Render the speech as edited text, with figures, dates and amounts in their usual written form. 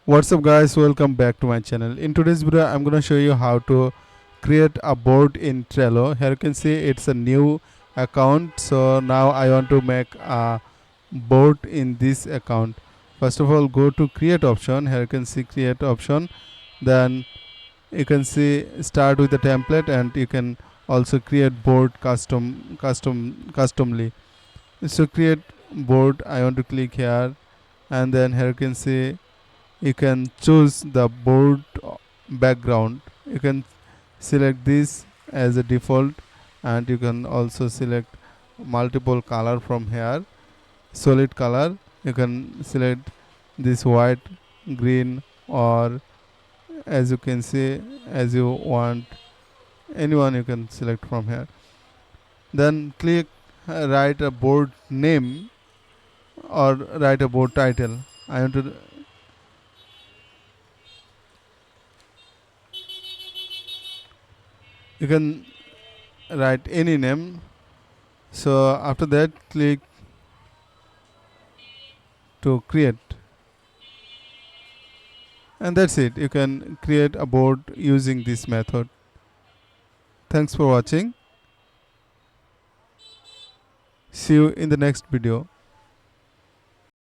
What's up guys, welcome back to my channel. In today's video I'm gonna show you how to create a board in Trello. Here you can see it's a new account, so now I want to make a board in this account. First of all, go to create option. Here you can see create option, then you can see start with the template, and you can also create board customly. So create board, I want to click here, and then here you can see you can choose the board background. You can select this as a default, and you can also select multiple color from here. Solid color, you can select this white, green, or as you can see, as you want, anyone you can select from here. Then click write a board name or write a board title. I want to You can write any name. So after that, click to create, and that's it. You can create a board using this method. Thanks for watching. See you in the next video.